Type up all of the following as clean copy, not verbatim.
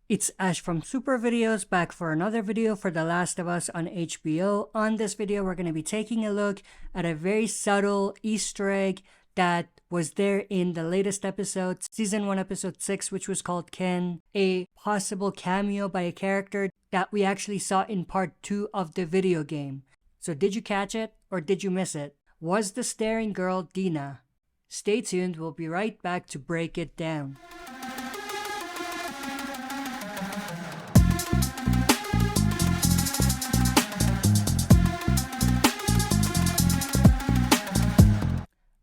It's Ash from SuperVideos back for another video for The Last of Us on HBO. On this video, we're going to be taking a look at a very subtle Easter egg that was there in the latest episode, Season 1, Episode 6, which was called Ken. A possible cameo by a character that we actually saw in Part 2 of the video game. So did you catch it or did you miss it? Was the staring girl Dina? Stay tuned, we'll be right back to break it down.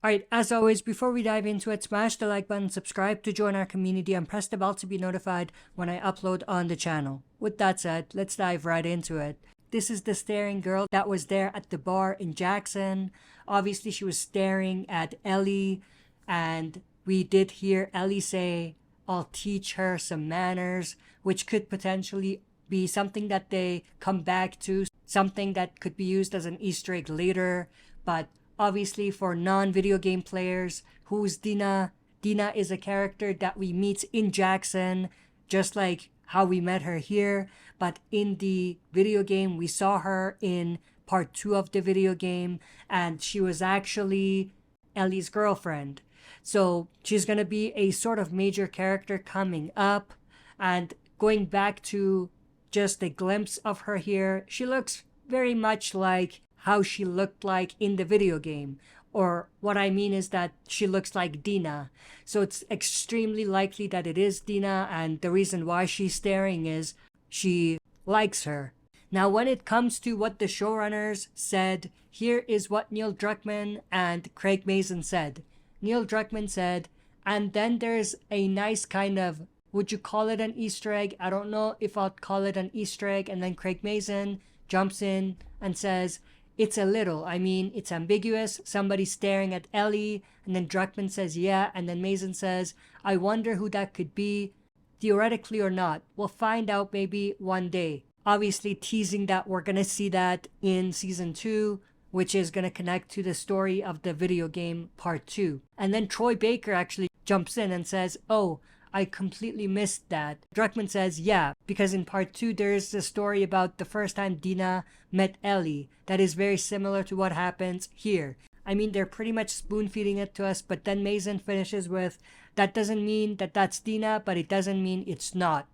Alright, as always, before we dive into it, smash the like button, subscribe to join our community, and press the bell to be notified when I upload on the channel. With that said, let's dive right into it. This is the staring girl that was there at the bar in Jackson. Obviously, she was staring at Ellie, and we did hear Ellie say, "I'll teach her some manners," which could potentially be something that they come back to, something that could be used as an Easter egg later, but obviously, for non-video game players, who's Dina? Dina is a character that we meet in Jackson, just like how we met her here. But in the video game, we saw her in Part 2 of the video game, and she was actually Ellie's girlfriend. So she's going to be a sort of major character coming up. And going back to just a glimpse of her here, she looks very much like how she looked like in the video game. Or what I mean is that she looks like Dina. So it's extremely likely that it is Dina, and the reason why she's staring is she likes her. Now when it comes to what the showrunners said, here is what Neil Druckmann and Craig Mazin said. Neil Druckmann said, and then there's a nice kind of, would you call it an Easter egg? I don't know if I'll call it an Easter egg. And then Craig Mazin jumps in and says, it's a little, I mean, it's ambiguous. Somebody's staring at Ellie, and then Druckmann says, yeah, and then Mazin says, I wonder who that could be, theoretically or not. We'll find out maybe one day. Obviously teasing that we're going to see that in Season 2, which is going to connect to the story of the video game Part 2. And then Troy Baker actually jumps in and says, oh, I completely missed that. Druckmann says, yeah, because in Part 2, there's a story about the first time Dina met Ellie that is very similar to what happens here. I mean, they're pretty much spoon-feeding it to us, but then Mazin finishes with, that doesn't mean that that's Dina, but it doesn't mean it's not.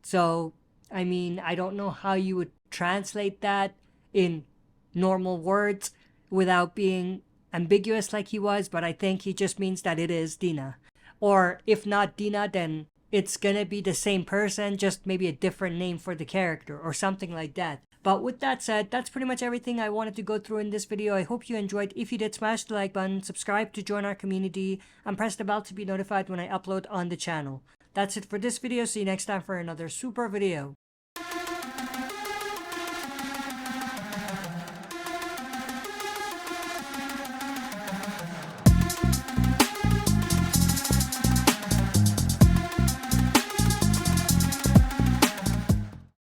So, I mean, I don't know how you would translate that in normal words without being ambiguous like he was, but I think he just means that it is Dina. Or if not Dina, then it's gonna be the same person, just maybe a different name for the character or something like that. But with that said, that's pretty much everything I wanted to go through in this video. I hope you enjoyed. If you did, smash the like button, subscribe to join our community, and press the bell to be notified when I upload on the channel. That's it for this video. See you next time for another super video.